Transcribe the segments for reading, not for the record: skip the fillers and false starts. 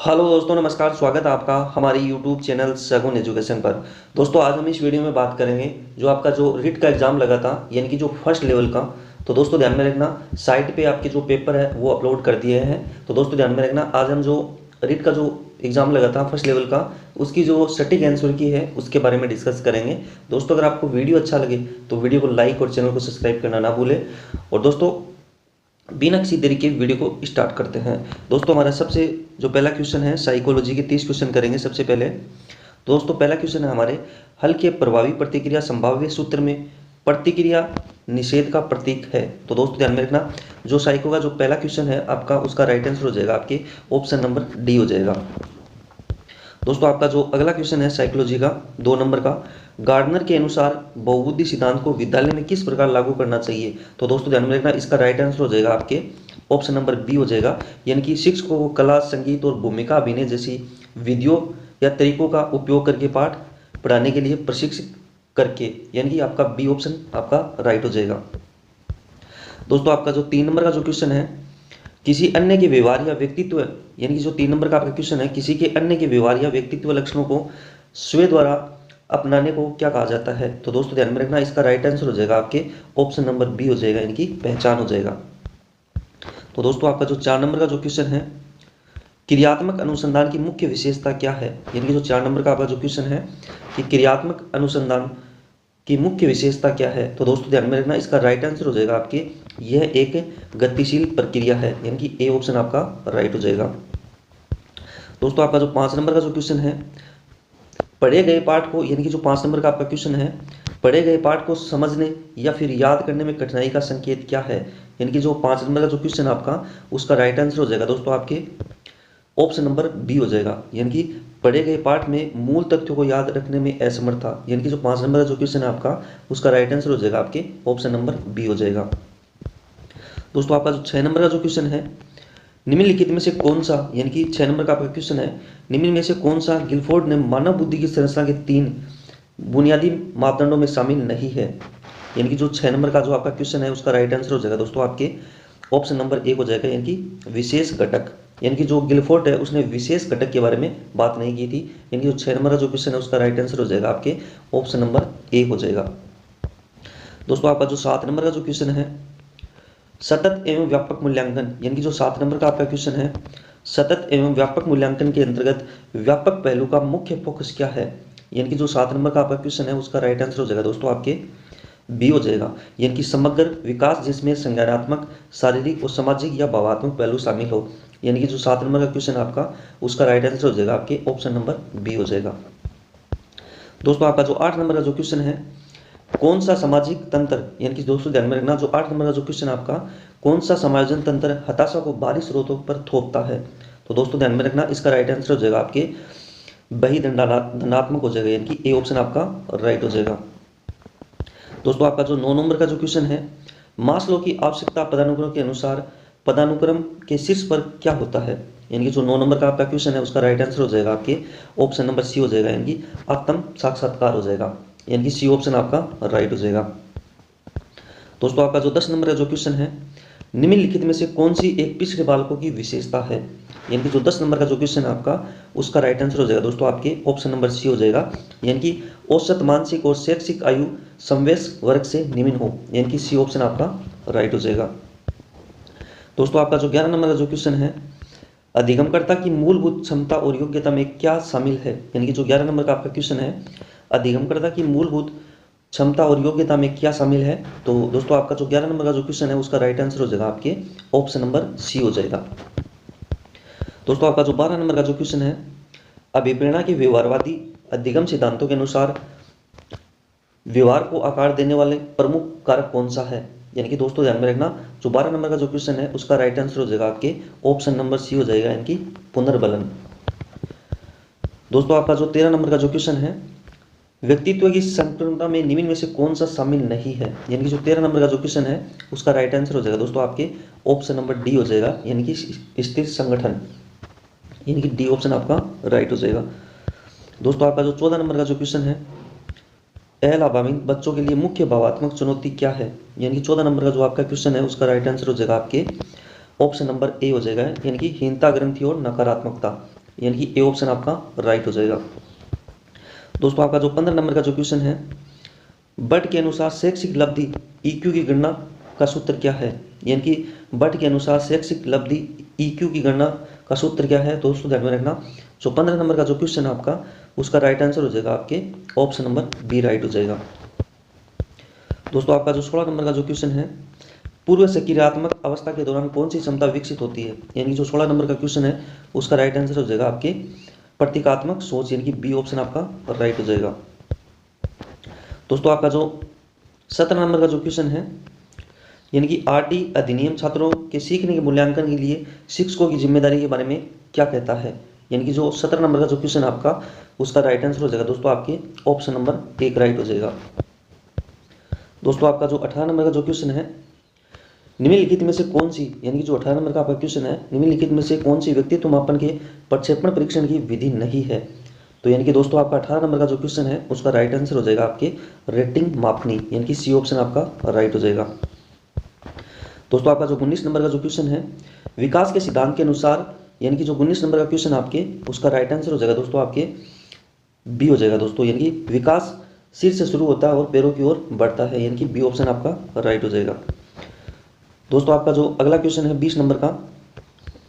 Hello दोस्तों, नमस्कार। स्वागत है आपका हमारी यूट्यूब चैनल सगुन एजुकेशन पर। दोस्तों, आज हम इस वीडियो में बात करेंगे जो आपका जो रिट का एग्ज़ाम लगा था, यानी कि जो फर्स्ट लेवल का। तो दोस्तों ध्यान में रखना, साइट पे आपके जो पेपर है वो अपलोड कर दिए हैं। तो दोस्तों ध्यान में रखना, आज हम जो रिट का जो एग्ज़ाम लगा था फर्स्ट लेवल का, उसकी जो सटीक आंसर की है उसके बारे में डिस्कस करेंगे। दोस्तों, अगर आपको वीडियो अच्छा लगे तो वीडियो को लाइक और चैनल को सब्सक्राइब करना ना भूलें। और दोस्तों, बिना किसी देरी के वीडियो को स्टार्ट करते हैं। दोस्तों, हमारा सबसे जो पहला क्वेश्चन है, साइकोलॉजी के 30 क्वेश्चन करेंगे सबसे पहले। दोस्तों, पहला क्वेश्चन है हमारे, हल के प्रभावी प्रतिक्रिया संभाव्य सूत्र में प्रतिक्रिया निषेध का प्रतीक है। तो दोस्तों ध्यान में रखना, जो साइको का जो पहला क्वेश्चन है आपका, उसका राइट आंसर हो जाएगा आपके ऑप्शन नंबर डी हो जाएगा। दोस्तों, आपका जो अगला क्वेश्चन है साइकोलॉजी का 2 नंबर का, गार्डनर के अनुसार बहुबुद्धि सिद्धांत को विद्यालय में किस प्रकार लागू करना चाहिए। तो दोस्तों ध्यान में रखना, इसका राइट आंसर हो जाएगा आपके ऑप्शन नंबर बी हो जाएगा। यानी कि शिक्षक को कला, संगीत और भूमिका अभिनय जैसी विधियों या तरीकों का उपयोग करके पाठ पढ़ाने के लिए प्रशिक्षित करके, यानी कि आपका बी ऑप्शन आपका राइट हो जाएगा। दोस्तों, आपका जो 3 नंबर का जो क्वेश्चन है, किसी अन्य के व्यवहार या व्यक्तित्व, यानी कि जो 3 नंबर का आपका क्वेश्चन है, किसी के अन्य के व्यवहार या व्यक्तित्व लक्षणों को स्वयं द्वारा अपनाने को क्या कहा जाता है। तो दोस्तों ध्यान में रखना, इसका राइट आंसर हो जाएगा आपके ऑप्शन नंबर बी हो जाएगा, यानी कि पहचान हो जाएगा। तो दोस्तों, आपका जो 4 नंबर का जो क्वेश्चन है, क्रियात्मक अनुसंधान की मुख्य विशेषता क्या है। यानी कि जो 4 नंबर का आपका जो क्वेश्चन है कि क्रियात्मक अनुसंधान की मुख्य विशेषता क्या है। तो दोस्तों ध्यान में रखना, इसका राइट आंसर हो जाएगा आपके, यह एक गतिशील प्रक्रिया है, यानी कि ए ऑप्शन आपका राइट हो जाएगा। दोस्तों, आपका जो 5 नंबर का जो क्वेश्चन है, पढ़े गए पाठ को, यानी कि जो 5 नंबर का आपका क्वेश्चन है, पढ़े गए पाठ को समझने या फिर याद करने में कठिनाई का संकेत क्या है। यानी कि जो 5 नंबर का जो क्वेश्चन आपका, उसका राइट आंसर हो जाएगा दोस्तों आपके ऑप्शन नंबर बी हो जाएगा। यानी कि पढ़े गए पाठ में मूल तथ्यों को याद रखने में असमर्थता। यानी कि जो 5 नंबर का जो क्वेश्चन है आपका, उसका राइट आंसर हो जाएगा आपके ऑप्शन नंबर बी हो जाएगा। दोस्तों, आपका जो 6 नंबर का जो क्वेश्चन है, निम्नलिखित में से कौन सा, यानी कि 6 नंबर का आपका क्वेश्चन है, निम्न में से कौन सा गिलफोर्ड ने मानव बुद्धि की संरचना के 3 बुनियादी मापदंडों में शामिल नहीं है। यानी कि जो 6 नंबर का जो आपका क्वेश्चन है, उसका राइट आंसर हो जाएगा दोस्तों आपके ऑप्शन नंबर 1 हो जाएगा, यानी कि विशेष घटक। यानी कि जो गिलफोर्ड है उसने विशेष घटक के बारे में बात नहीं की थी। यानी कि जो 6 नंबर का जो क्वेश्चन है, उसका राइट आंसर हो जाएगा आपके ऑप्शन नंबर 1 हो जाएगा। दोस्तों, आपका जो 7 नंबर का जो क्वेश्चन है, सतत एवं व्यापक मूल्यांकन, यानी कि जो 7 नंबर का आपका क्वेश्चन है, सतत एवं व्यापक मूल्यांकन के अंतर्गत व्यापक पहलू का मुख्य फोकस क्या है। यानी कि जो 7 नंबर का आपका क्वेश्चन है, उसका राइट आंसर हो जाएगा दोस्तों आपके बी हो जाएगा। यानी कि समग्र विकास जिसमें संज्ञानात्मक, शारीरिक और सामाजिक या भावात्मक पहलू शामिल हो। यानी कि जो 7 नंबर का क्वेश्चन आपका, उसका राइट आंसर हो जाएगा आपके ऑप्शन नंबर बी हो जाएगा। दोस्तों, आपका जो 8 नंबर का जो क्वेश्चन है, कौन सा सामाजिक तंत्र, यानी कि दोस्तों ध्यान में रखना, जो 8 नंबर का जो क्वेश्चन आपका, कौन सा समायोजन तंत्र हताशा को बाहरी स्रोतों पर थोपता है। तो दोस्तों ध्यान में रखना, इसका राइट आंसर हो जाएगा आपके बहिर्दंडात्मक हो जाएगा, यानी कि ए ऑप्शन आपका राइट हो जाएगा। दोस्तों, आपका जो 9 नंबर का जो क्वेश्चन है, मास्लो की आवश्यकता पदानुक्रम के अनुसार पदानुक्रम के शीर्ष पर क्या होता है। यानी कि जो 9 नंबर का आपका क्वेश्चन है, उसका राइट आंसर हो जाएगा आपके ऑप्शन नंबर सी हो जाएगा, यानी कि आत्म साक्षात्कार हो जाएगा। यानी कि सी ऑप्शन आपका राइट हो जाएगा। दोस्तों, आपका जो 10 नंबर का जो क्वेश्चन है, निम्नलिखित में से कौन सी एक पिछड़े बालकों की विशेषता है। यानी कि जो 10 नंबर का जो क्वेश्चन है आपका, उसका राइट आंसर हो जाएगा दोस्तों आपके ऑप्शन नंबर सी हो जाएगा। यानी कि औसत मानसिक और शैक्षिक आयु समवयस्क वर्ग से निम्न हो। यानी कि सी ऑप्शन आपका राइट हो जाएगा। दोस्तों, आपका जो 11 नंबर का जो क्वेश्चन है, अधिगमकर्ता की मूलभूत क्षमता और योग्यता में क्या शामिल है। यानी कि जो 11 नंबर का आपका क्वेश्चन है, अधिगमकर्ता की मूलभूत क्षमता और योग्यता में क्या शामिल है। तो दोस्तों, आपका जो 11 नंबर का जो क्वेश्चन है, उसका राइट आंसर हो जाएगा आपके ऑप्शन नंबर सी हो जाएगा। दोस्तों, आपका जो 12 नंबर का जो क्वेश्चन है, अभिप्रेरणा के व्यवहारवादी अधिगम सिद्धांतों के अनुसार व्यवहार को आकार देने वाले प्रमुख कारक कौन सा है। यानी कि दोस्तों ध्यान में रखना, जो 12 नंबर का जो क्वेश्चन है, उसका राइट आंसर हो जाएगा आपके ऑप्शन नंबर सी हो जाएगा, यानी कि पुनर्बलन। दोस्तों, आपका जो 13 नंबर का जो क्वेश्चन है, व्यक्तित्व की संपूर्णता में निम्न में से कौन सा शामिल नहीं है। यानी कि जो 13 नंबर का जो क्वेश्चन है, उसका राइट आंसर हो जाएगा दोस्तों आपके ऑप्शन नंबर डी हो जाएगा, यानी कि स्थिर संगठन। यानी कि डी ऑप्शन आपका राइट हो जाएगा। दोस्तों, आपका जो 14 नंबर का जो क्वेश्चन है, अलाभावित बच्चों के लिए मुख्य भावात्मक चुनौती क्या है। यानी कि 14 नंबर का जो आपका क्वेश्चन है, उसका राइट आंसर हो जाएगा आपके ऑप्शन नंबर ए हो जाएगा, यानी कि हीनता, ग्रंथि और नकारात्मकता। यानी कि ए ऑप्शन आपका राइट हो जाएगा। दोस्तों आपका जो 15 नंबर का जो क्वेश्चन है, बट के अनुसार शैक्षिक लब्धि ईक्यू की गणना का सूत्र क्या है, यानी कि बट के अनुसार शैक्षिक लब्धि ईक्यू की गणना का सूत्र क्या है। दोस्तों ध्यान में रखना, जो 15 नंबर का जो क्वेश्चन है आपका, उसका राइट आंसर हो जाएगा आपके ऑप्शन नंबर बी राइट हो जाएगा। दोस्तों आपका जो 16 नंबर का जो क्वेश्चन है, पूर्व सक्रियात्मक अवस्था के दौरान कौन सी क्षमता विकसित होती है, यानी कि जो 16 नंबर का क्वेश्चन है उसका राइट आंसर हो जाएगा आपके प्रतीकात्मक सोच, यानी कि बी ऑप्शन आपका राइट हो जाएगा। दोस्तों आपका जो 17 नंबर का जो क्वेश्चन है, यानी कि आरटी अधिनियम छात्रों के सीखने के मूल्यांकन के लिए शिक्षकों की जिम्मेदारी के बारे में क्या कहता है, यानी कि जो 17 नंबर का जो क्वेश्चन आपका, उसका राइट आंसर हो जाएगा दोस्तों आपके ऑप्शन नंबर 1 राइट हो जाएगा। दोस्तों आपका जो 18 नंबर का जो क्वेश्चन है, निम्नलिखित में से कौन सी, यानी कि जो 18 नंबर का आपका क्वेश्चन है, निम्नलिखित में से कौन सी व्यक्तित्व मापन के प्रक्षेपण परीक्षण की विधि नहीं है। तो यानी कि दोस्तों आपका 18 नंबर का जो क्वेश्चन है उसका राइट आंसर हो जाएगा आपके रेटिंग मापनी, यानी कि सी ऑप्शन आपका राइट हो जाएगा। दोस्तों आपका जो 19 नंबर का जो क्वेश्चन है, विकास के सिद्धांत के अनुसार, यानी कि जो 19 नंबर का क्वेश्चन आपके, उसका राइट आंसर हो जाएगा दोस्तों आपके बी हो जाएगा। दोस्तों यानी कि विकास सिर से शुरू होता है और पैरों की ओर बढ़ता है, यानी कि बी ऑप्शन आपका राइट हो जाएगा। दोस्तों आपका जो अगला क्वेश्चन है 20 नंबर का,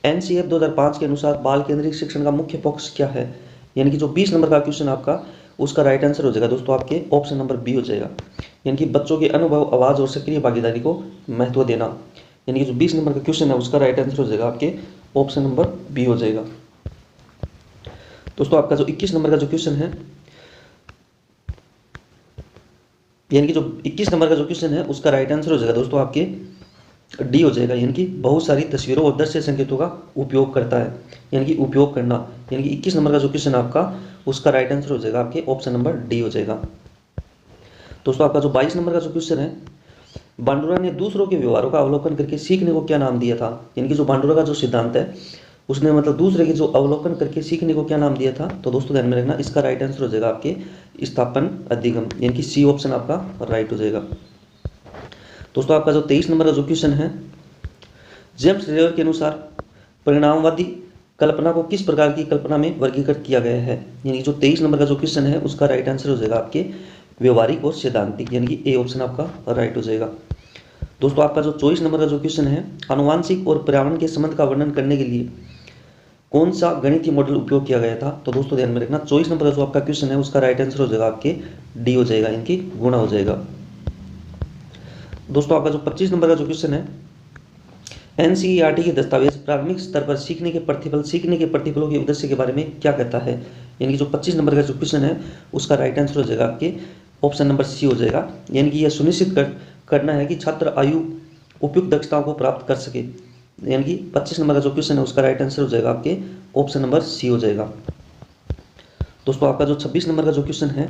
एनसीएफ 2005 के अनुसार बाल केंद्रित शिक्षण का मुख्य फोकस क्या है, यानी कि जो 20 नंबर का क्वेश्चन आपका, उसका राइट आंसर हो जाएगा दोस्तों आपके ऑप्शन नंबर बी हो जाएगा, यानी कि बच्चों के अनुभव, आवाज़ और सक्रिय भागीदारी को महत्व देना। यानी कि जो 20 नंबर का क्वेश्चन है उसका राइट आंसर हो जाएगा आपके ऑप्शन नंबर बी हो जाएगा। दोस्तों आपका जो 21 नंबर का जो क्वेश्चन है, यानी कि जो 21 नंबर का जो क्वेश्चन है उसका राइट आंसर हो जाएगा दोस्तों आपके डी हो जाएगा, यानी कि बहुत सारी तस्वीरों और दृश्य संकेतों का उपयोग करता है, यानी कि उपयोग करना। यानी कि 21 नंबर का जो क्वेश्चन आपका, उसका राइट आंसर हो जाएगा आपके ऑप्शन नंबर डी हो जाएगा। दोस्तों आपका जो 22 नंबर का जो क्वेश्चन है, बांडुरा ने दूसरों के व्यवहारों का अवलोकन करके सीखने को क्या नाम दिया था, यानी कि जो बांडुरा का जो सिद्धांत है, उसने मतलब दूसरे के जो अवलोकन करके सीखने को क्या नाम दिया था। तो दोस्तों ध्यान में रखना, इसका राइट आंसर हो जाएगा आपके स्थापन अधिगम, यानी कि सी ऑप्शन आपका राइट हो जाएगा। दोस्तों आपका जो 23 नंबर का जो क्वेश्चन है, जेम्स रेवर के अनुसार परिणामवादी कल्पना को किस प्रकार की कल्पना में वर्गीकृत किया गया है, यानी जो 23 नंबर का जो क्वेश्चन है उसका राइट आंसर हो जाएगा आपके व्यवहारिक और सैद्धांतिक, यानी कि ए ऑप्शन आपका राइट हो जाएगा। दोस्तों आपका जो 24 नंबर का जो क्वेश्चन है, आनुवांशिक और पर्यावरण के संबंध का वर्णन करने के लिए कौन सा गणितीय मॉडल उपयोग किया गया था। तो दोस्तों ध्यान में रखना, 24 नंबर का जो आपका क्वेश्चन है उसका राइट आंसर हो जाएगा आपके डी हो जाएगा, यानी कि गुणा हो जाएगा। दोस्तों आपका जो 25 नंबर का जो क्वेश्चन है, एनसीईआरटी के दस्तावेज प्राथमिक स्तर पर सीखने के प्रतिफलों के उद्देश्य के बारे में क्या कहता है, यानी कि जो 25 नंबर का जो क्वेश्चन है उसका राइट आंसर हो जाएगा आपके ऑप्शन नंबर सी हो जाएगा, यानी कि यह सुनिश्चित करना है कि छात्र आयु उपयुक्त दक्षताओं को प्राप्त कर सके, यानी कि 25 नंबर का जो क्वेश्चन है उसका राइट आंसर हो जाएगा आपके ऑप्शन नंबर सी हो जाएगा। दोस्तों आपका जो 26 नंबर का जो क्वेश्चन है,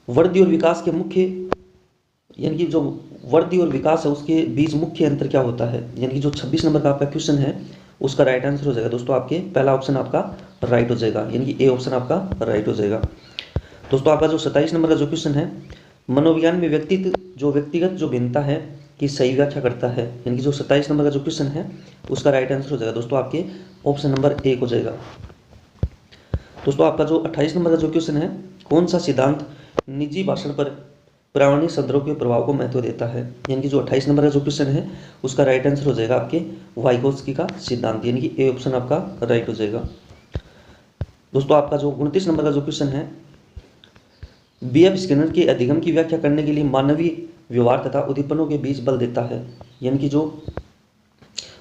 वृद्धि और विकास के मुख्य, यानी कि जो वृद्धि और विकास है उसके बीच मुख्य अंतर क्या होता है, यानी कि जो 26 नंबर का आपका क्वेश्चन है उसका राइट आंसर हो जाएगा दोस्तों आपके पहला ऑप्शन आपका राइट हो जाएगा, यानी कि ए ऑप्शन आपका राइट हो जाएगा। दोस्तों आपका जो 27 नंबर का जो क्वेश्चन है, मनोविज्ञान में व्यक्तिगत जो भिन्नता है की सही व्याख्या करता है, यानी कि जो 27 नंबर का जो क्वेश्चन है उसका राइट आंसर हो जाएगा दोस्तों आपके ऑप्शन नंबर 1 हो जाएगा। दोस्तों आपका जो 28 नंबर का जो क्वेश्चन है, कौन सा सिद्धांत निजी भाषण पर प्रामाणिक संदर्भ के प्रभाव को महत्व देता है, यानी कि जो 28 नंबर का जो क्वेश्चन है उसका राइट आंसर हो जाएगा आपके वाइगोत्स्की का सिद्धांत, यानी कि ए ऑप्शन आपका राइट हो जाएगा। दोस्तों आपका जो 29 नंबर का जो क्वेश्चन है, बीएफ स्किनर के अधिगम की व्याख्या करने के लिए मानवीय व्यवहार तथा उद्दीपनों के बीच बल देता है, यानी कि जो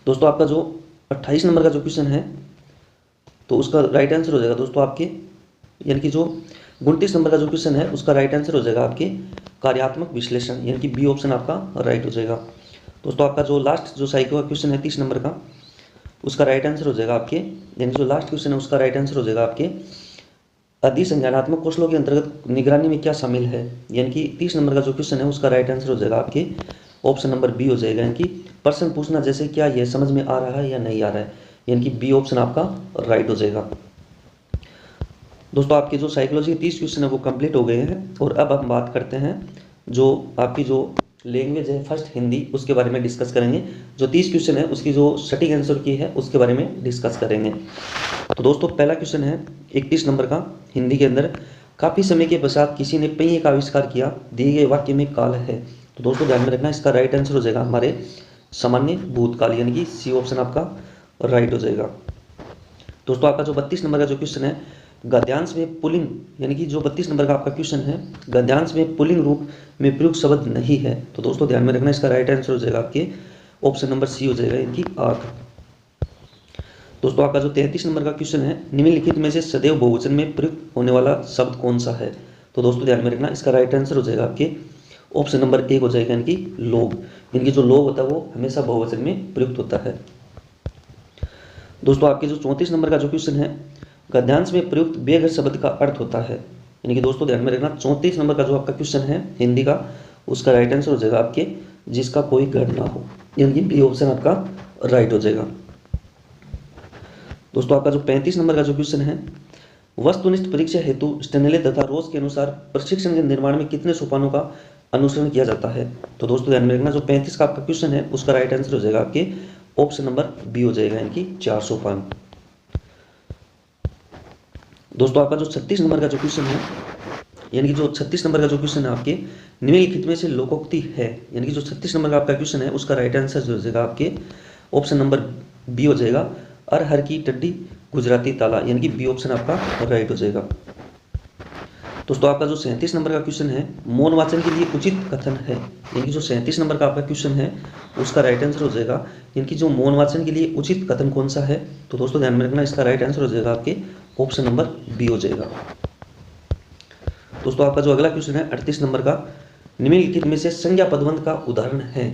दोस्तों आपका जो 28 नंबर का जो क्वेश्चन है तो उसका राइट आंसर हो जाएगा दोस्तों आपके, यानी कि जो 29 नंबर का जो क्वेश्चन है उसका राइट आंसर हो जाएगा आपके कार्यात्मक विश्लेषण, यानी कि बी ऑप्शन आपका राइट हो जाएगा। दोस्तों आपका जो लास्ट जो साइको का क्वेश्चन है 30 नंबर का, उसका राइट आंसर हो जाएगा आपके, यानी जो लास्ट क्वेश्चन है उसका राइट आंसर हो जाएगा आपके अधिसंज्ञानात्मक कौशलों के अंतर्गत निगरानी में क्या शामिल है, यानी कि 30 नंबर का जो क्वेश्चन है उसका राइट आंसर हो जाएगा आपके ऑप्शन नंबर बी हो जाएगा, यानी कि प्रश्न पूछना जैसे क्या यह समझ में आ रहा है या नहीं आ रहा है, यानी कि बी ऑप्शन आपका राइट हो जाएगा। दोस्तों आपके जो साइकोलॉजी के 30 क्वेश्चन है वो कंप्लीट हो गए हैं, और अब हम बात करते हैं जो आपकी जो लैंग्वेज है फर्स्ट हिंदी, उसके बारे में डिस्कस करेंगे। जो 30 क्वेश्चन है उसकी जो सटीक आंसर की है उसके बारे में डिस्कस करेंगे। तो दोस्तों पहला क्वेश्चन है 31 नंबर का हिंदी के अंदर, काफ़ी समय के पश्चात किसी ने पहिए का आविष्कार किया, दिए गए वाक्य में काल है। तो दोस्तों ध्यान में रखना, इसका राइट आंसर हो जाएगा हमारे सामान्य भूतकाल, यानी कि सी ऑप्शन आपका राइट हो जाएगा। दोस्तों आपका जो 32 नंबर का जो क्वेश्चन है, गद्यांश में पुल्लिंग, यानी कि जो 32 नंबर का आपका क्वेश्चन है, गद्यांश में पुल्लिंग रूप में प्रयुक्त शब्द नहीं है। तो दोस्तों ध्यान में रखना, इसका राइट आंसर हो जाएगा आपके ऑप्शन नंबर सी हो जाएगा, इनकी आंख। दोस्तों आपका जो 33 नंबर का क्वेश्चन है, निम्नलिखित में से सदैव बहुवचन में प्रयुक्त होने वाला शब्द कौन सा है। तो दोस्तों ध्यान में रखना, इसका राइट आंसर हो जाएगा आपके ऑप्शन नंबर 1 हो जाएगा, इनकी लोग। इनकी जो लोग होता है वो हमेशा बहुवचन में प्रयुक्त होता है। दोस्तों आपके जो 34 नंबर का जो क्वेश्चन है, गद्यांश में प्रयुक्त बेघर शब्द का अर्थ होता है। यानी कि दोस्तों ध्यान में रखना, 34 नंबर का जो आपका क्वेश्चन है हिंदी का, उसका राइट आंसर हो जाएगा आपके जिसका कोई घर ना हो, यानी कि बी ऑप्शन आपका राइट हो जाएगा। दोस्तों आपका जो 35 नंबर का जो क्वेश्चन है, वस्तुनिष्ठ परीक्षा हेतु स्टेनले तथा रोज के अनुसार प्रशिक्षण के निर्माण में कितने सोपानों का अनुसरण किया जाता है। तो दोस्तों ध्यान में रखना, जो 35 का आपका क्वेश्चन है उसका राइट आंसर हो जाएगा आपके ऑप्शन नंबर बी हो जाएगा, इनकी 4 सोपान। दोस्तों आपका जो 36 नंबर का जो क्वेश्चन है, यानी कि जो 36 नंबर का जो क्वेश्चन है आपके, निम्नलिखित में से लोकोक्ति है। यानी कि जो 36 नंबर का आपका क्वेश्चन है उसका राइट आंसर हो जाएगा आपके ऑप्शन नंबर बी हो जाएगा, अरहर की टड्डी गुजराती ताला, यानी कि बी ऑप्शन आपका राइट हो जाएगा। दोस्तों आपका जो 37 नंबर का क्वेश्चन है, मौन वाचन के लिए उचित कथन है। यानी कि जो 37 नंबर का आपका क्वेश्चन है उसका राइट आंसर हो जाएगा, इनकी जो मौन वाचन के लिए उचित कथन कौन सा है। तो दोस्तों ध्यान में रखना, इसका राइट आंसर हो जाएगा आपके ऑप्शन नंबर बी हो जाएगा। दोस्तों आपका जो अगला क्वेश्चन है 38 नंबर का, निम्नलिखित में से संज्ञा पदबंध का उदाहरण है।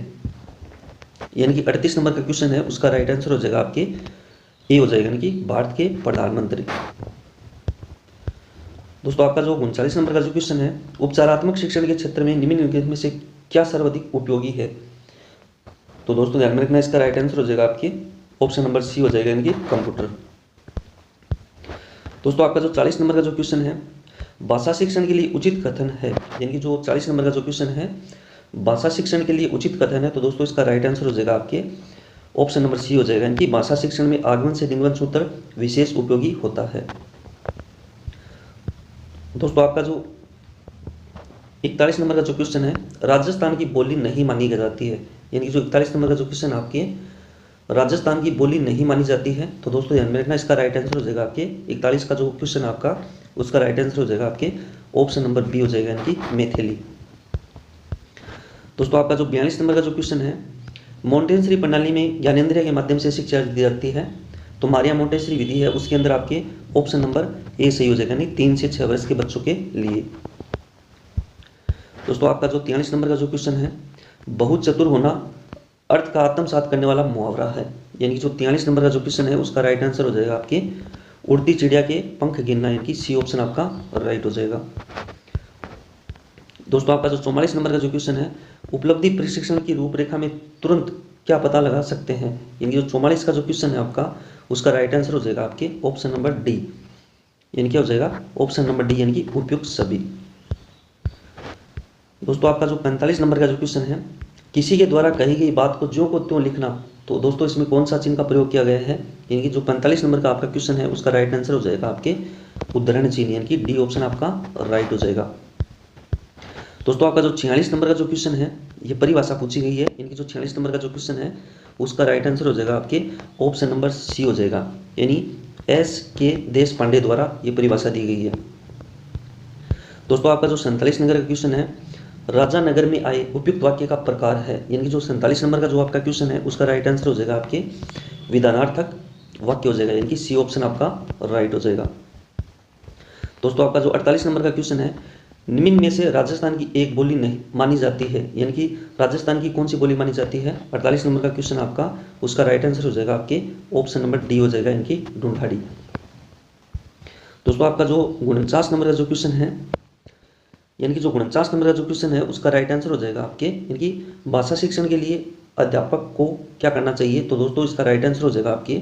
यानी कि 38 नंबर का क्वेश्चन है उसका राइट आंसर हो जाएगा आपके ए हो जाएगा, यानी कि भारत के प्रधानमंत्री। दोस्तों आपका जो 39 नंबर का जो क्वेश्चन है, उपचारात्मक शिक्षण के क्षेत्र में निम्नलिखित में से क्या सर्वाधिक उपयोगी है। तो दोस्तों ध्यान में रखना, इसका राइट आंसर हो जाएगा आपके ऑप्शन नंबर सी हो जाएगा, यानी कि कंप्यूटर। दोस्तों आपका जो 40 नंबर का जो क्वेश्चन है, भाषा शिक्षण के लिए उचित कथन है। यानी कि जो 40 नंबर का जो क्वेश्चन है, भाषा शिक्षण के लिए उचित कथन है। तो दोस्तों इसका राइट आंसर हो जाएगा आपके ऑप्शन नंबर सी हो जाएगा, यानी कि भाषा शिक्षण में आगमन से निगमन सूत्र विशेष उपयोगी होता है। दोस्तों आपका जो 41 नंबर का जो क्वेश्चन है, राजस्थान की बोली नहीं मानी जाती है। यानी कि जो 41 नंबर का जो क्वेश्चन आपके, राजस्थान की बोली नहीं मानी जाती है। तो दोस्तों ध्यान में रखना, इसका राइट आंसर हो जाएगा आपके 41 का जो क्वेश्चन आपका, उसका राइट आंसर हो जाएगा आपके ऑप्शन नंबर बी हो जाएगा, यानी कि मैथिली। दोस्तों आपका जो 42 नंबर का जो क्वेश्चन है, मॉन्टेसरी प्रणाली में ज्ञानेंद्रिय के माध्यम से शिक्षा दी जाती है। तो मारिया मॉन्टेसरी विधि है, उसके अंदर आपके ऑप्शन नंबर ए सही हो जाएगा, यानी 3 से 6 वर्ष के बच्चों के लिए। दोस्तों आपका जो 43 नंबर का जो क्वेश्चन है, बहुत चतुर होना अर्थ का आत्मसात करने वाला मुहावरा है। यानी कि जो 43 नंबर का जो क्वेश्चन है उसका राइट आंसर हो जाएगा आपके उड़ती चिड़िया के पंख गिनना, यानी कि सी ऑप्शन आपका राइट हो जाएगा। दोस्तों आपका जो 44 नंबर का जो क्वेश्चन है, उपलब्धि प्रशिक्षण की रूपरेखा में तुरंत क्या पता लगा सकते हैं। यानी कि जो 44 का जो क्वेश्चन है आपका, उसका राइट आंसर हो जाएगा आपके ऑप्शन नंबर डी, यानी क्या हो जाएगा ऑप्शन नंबर डी, यानी कि उपयुक्त सभी। दोस्तों आपका जो 45 नंबर का जो क्वेश्चन है, किसी के द्वारा कही गई बात को ज्यों को त्यों लिखना। तो दोस्तों इसमें कौन सा चिन्ह का प्रयोग किया गया है। यानी कि जो 45 नंबर का आपका क्वेश्चन है उसका राइट आंसर हो जाएगा आपके उद्धरण चिन्ह, यानी कि डी ऑप्शन आपका राइट हो जाएगा। दोस्तों आपका जो 46 नंबर का जो क्वेश्चन है, ये परिभाषा पूछी गई है। यानी कि जो 46 नंबर का जो क्वेश्चन है उसका राइट आंसर हो जाएगा आपके ऑप्शन नंबर सी हो जाएगा, यानी एस के देश पांडे द्वारा ये परिभाषा दी गई है। दोस्तों आपका जो 47 नंबर का क्वेश्चन है, राजा नगर में आए उपयुक्त वाक्य का प्रकार है। यानी कि जो 47 नंबर का जो आपका क्वेश्चन है उसका राइट आंसर हो जाएगा आपके विधानार्थक वाक्य हो जाएगा, यानी कि सी ऑप्शन आपका राइट हो जाएगा। दोस्तों आपका जो 48 नंबर का क्वेश्चन है, निम्न में से राजस्थान की एक बोली नहीं मानी जाती है। यानी कि राजस्थान की कौन सी बोली मानी जाती है। 48 नंबर का क्वेश्चन आपका, उसका राइट आंसर हो जाएगा आपके ऑप्शन नंबर डी हो जाएगा, इनकी ढूंढाड़ी। दोस्तों आपका जो 49 नंबर का जो क्वेश्चन है, यानी कि जो 49 नंबर का जो क्वेश्चन है उसका राइट आंसर हो जाएगा आपके, यानी कि भाषा शिक्षण के लिए अध्यापक को क्या करना चाहिए। तो दोस्तों इसका राइट आंसर हो जाएगा आपके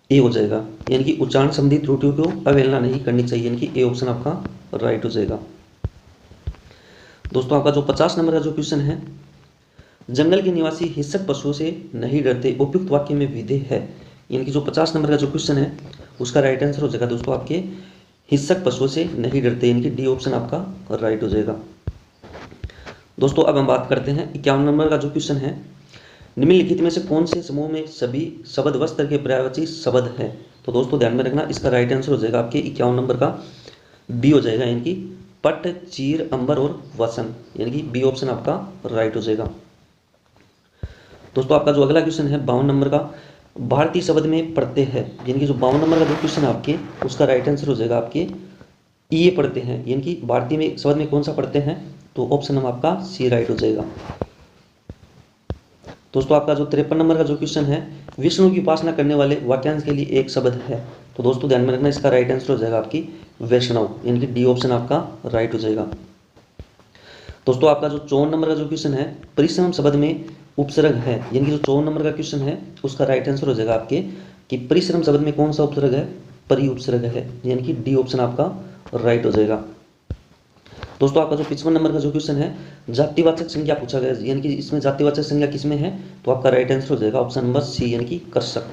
ए हो जाएगा, यानी कि उच्चारण संबंधी त्रुटियों को अवहेलना नहीं करनी चाहिए, यानी कि ए ऑप्शन आपका राइट हो जाएगा। दोस्तों आपका जो 50 नंबर का जो क्वेश्चन है, जंगल के निवासी हिंसक पशुओं से नहीं डरते, उपयुक्त वाक्य में विधेय है। यानी कि जो 50 नंबर का जो क्वेश्चन है उसका राइट आंसर हो जाएगा दोस्तों आपके हिंसक पशुओं से नहीं डरते, यानी कि डी ऑप्शन आपका राइट हो जाएगा। दोस्तों अब हम बात करते हैं 51 नंबर का जो क्वेश्चन है, निम्नलिखित में से कौन से समूह में सभी शब्द वस्त्र के पर्यायवाची शब्द है। तो दोस्तों ध्यान में रखना, इसका राइट आंसर हो जाएगा आपके 51 नंबर का बी हो जाएगा, यानी कि पट, चीर, अंबर और वसन, यानी कि बी ऑप्शन आपका राइट हो जाएगा। दोस्तों आपका जो अगला क्वेश्चन है 52 नंबर का, भारतीय शब्द में पढ़ते हैं, यानी कि जो 52 नंबर का जो क्वेश्चन है आपके उसका राइट आंसर हो जाएगा आपके ये पढ़ते हैं, यानी कि भारतीय में शब्द में कौन सा पढ़ते हैं, तो ऑप्शन नंबर आपका सी राइट हो जाएगा। दोस्तों आपका जो 53 नंबर का जो क्वेश्चन है, विष्णु की उपासना करने वाले वाक्यांश के लिए एक शब्द है। तो दोस्तों ध्यान में रखना, इसका राइट आंसर हो जाएगा आपकी वैष्णव, यानी कि डी ऑप्शन आपका राइट हो जाएगा। दोस्तों आपका जो 54 नंबर का जो क्वेश्चन है, परिश्रम शब्द में उपसर्ग है, यानी कि जो 54 नंबर का क्वेश्चन है उसका राइट आंसर हो जाएगा आपके कि परिश्रम शब्द में कौन सा उपसर्ग है, परि उपसर्ग है, यानी कि डी ऑप्शन आपका राइट हो जाएगा। दोस्तों आपका जो 55 नंबर का जो क्वेश्चन है, जातिवाचक संज्ञा पूछा गया, यानी कि इसमें जातिवाचक संज्ञा किसमें है, तो आपका राइट आंसर हो जाएगा ऑप्शन नंबर सी, यानी कि कर्षक।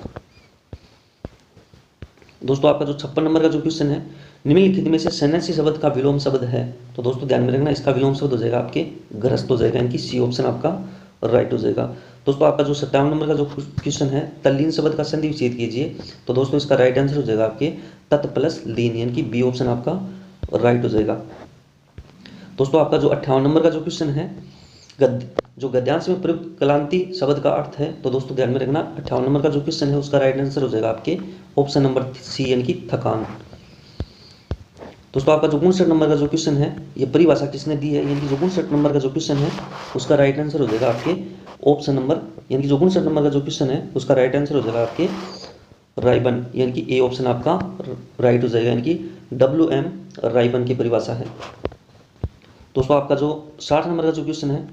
दोस्तों आपका जो 56 नंबर का जो क्वेश्चन है, निम्नलिखित में से सन्यासी शब्द का विलोम शब्द है। तो दोस्तों ध्यान में रखना, इसका विलोम शब्द हो जाएगा आपके गृहस्थ हो जाएगा, यानी कि सी ऑप्शन आपका राइट हो जाएगा। दोस्तों आपका जो 57 नंबर का जो क्वेश्चन है, तल्लीन शब्द का संधि विच्छेद कीजिए। तो दोस्तों इसका राइट आंसर हो जाएगा आपके तत् प्लस लीन, यानी कि बी ऑप्शन आपका राइट हो जाएगा। दोस्तों आपका जो 58 नंबर का जो क्वेश्चन है, जो गद्यांश में प्रयुक्त कलांति शब्द का अर्थ है। तो दोस्तों ध्यान में रखना, 58 नंबर का जो क्वेश्चन है उसका राइट आंसर हो जाएगा आपके ऑप्शन नंबर सी, यानी कि थकान। दोस्तों आपका जो 59 नंबर का जो क्वेश्चन है, ये परिभाषा किसने दी है, यानी कि जो 59 नंबर का जो क्वेश्चन है उसका राइट आंसर हो जाएगा आपके ऑप्शन नंबर, यानी कि जो 59 नंबर का जो क्वेश्चन है उसका राइट आंसर हो जाएगा आपके राइबन, यानी कि ए ऑप्शन आपका राइट हो जाएगा, यानी कि WM राइबन की परिभाषा है। दोस्तों आपका जो 60 नंबर का जो क्वेश्चन है,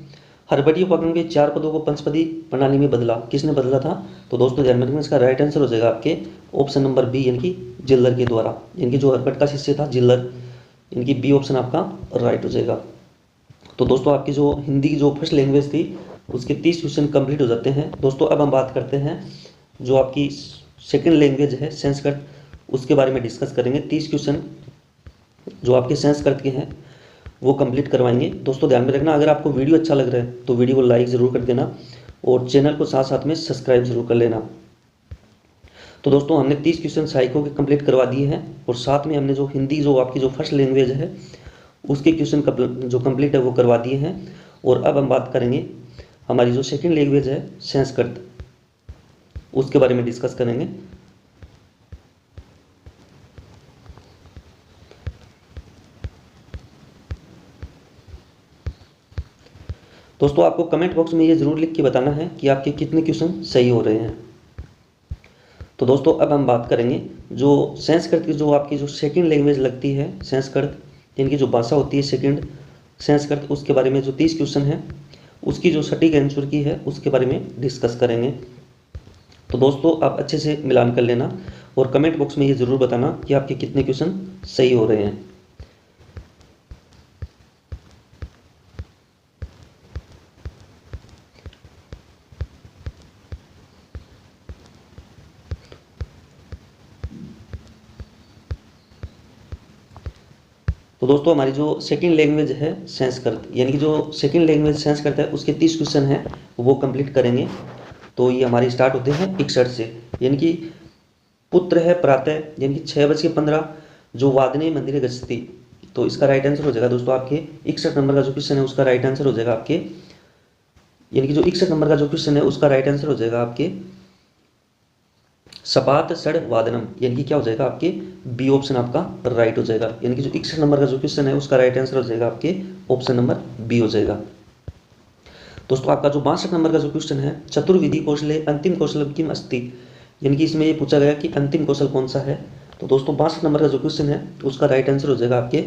हरभट्टी उपकरण के 4 पदों को पंचपदी प्रणाली में बदला, किसने बदला था। तो दोस्तों ध्यान में रखना, इसका राइट आंसर हो जाएगा आपके ऑप्शन नंबर बी, यानी कि जिल्लर के द्वारा, यानी कि जो हरभट्ट का शिष्य था जिल्लर, यानी कि बी ऑप्शन आपका राइट हो जाएगा। तो दोस्तों आपकी जो हिंदी की जो फर्स्ट लैंग्वेज थी उसके 30 क्वेश्चन कंप्लीट हो जाते हैं। दोस्तों अब हम बात करते हैं जो आपकी सेकेंड लैंग्वेज है संस्कृत, उसके बारे में डिस्कस करेंगे। 30 क्वेश्चन जो आपके संस्कृत के हैं वो कंप्लीट करवाएंगे। दोस्तों ध्यान में रखना, अगर आपको वीडियो अच्छा लग रहा है तो वीडियो को लाइक ज़रूर कर देना और चैनल को साथ साथ में सब्सक्राइब जरूर कर लेना। तो दोस्तों हमने 30 क्वेश्चन सहायकों के कंप्लीट करवा दिए हैं और साथ में हमने जो हिंदी जो आपकी जो फर्स्ट लैंग्वेज है उसके क्वेश्चन जो कंप्लीट है वो करवा दिए हैं। और अब हम बात करेंगे हमारी जो सेकेंड लैंग्वेज है संस्कृत, उसके बारे में डिस्कस करेंगे। दोस्तों आपको कमेंट बॉक्स में ये ज़रूर लिख के बताना है कि आपके कितने क्वेश्चन सही हो रहे हैं। तो दोस्तों अब हम बात करेंगे जो संस्कृत की जो आपकी जो सेकंड लैंग्वेज लगती है संस्कृत, इनकी जो भाषा होती है सेकंड संस्कृत, उसके बारे में जो 30 क्वेश्चन है उसकी जो सटीक आंसर की है उसके बारे में डिस्कस करेंगे। तो दोस्तों आप अच्छे से मिलान कर लेना और कमेंट बॉक्स में ये ज़रूर बताना कि आपके कितने क्वेश्चन सही हो रहे हैं। तो दोस्तों हमारी जो सेकंड लैंग्वेज है संस्कृत, यानी कि जो सेकंड लैंग्वेज संस्कृत है उसके 30 क्वेश्चन हैं वो कंप्लीट करेंगे। तो ये हमारी स्टार्ट होते हैं 61 से, यानी कि पुत्र है प्रातः, यानी कि 6:15 जो वादने मंदिर गच्छति। तो इसका राइट आंसर हो जाएगा दोस्तों आपके 61 नंबर का जो क्वेश्चन है उसका राइट आंसर हो जाएगा आपके, यानी कि जो 61 नंबर का जो क्वेश्चन है उसका राइट आंसर हो जाएगा आपके सपात षड वादनम, यानी कि क्या हो जाएगा आपके बी ऑप्शन आपका राइट हो जाएगा, यानी कि जो 61 नंबर का जो क्वेश्चन है उसका राइट आंसर हो जाएगा आपके ऑप्शन नंबर बी हो जाएगा। दोस्तों आपका जो 62 नंबर का जो क्वेश्चन है चतुर्विधि कौशले अंतिम कौशल किम अस्ति, यानी कि इसमें ये पूछा गया कि अंतिम कौशल कौन सा है। तो दोस्तों 62 नंबर का जो क्वेश्चन है उसका राइट आंसर हो जाएगा आपके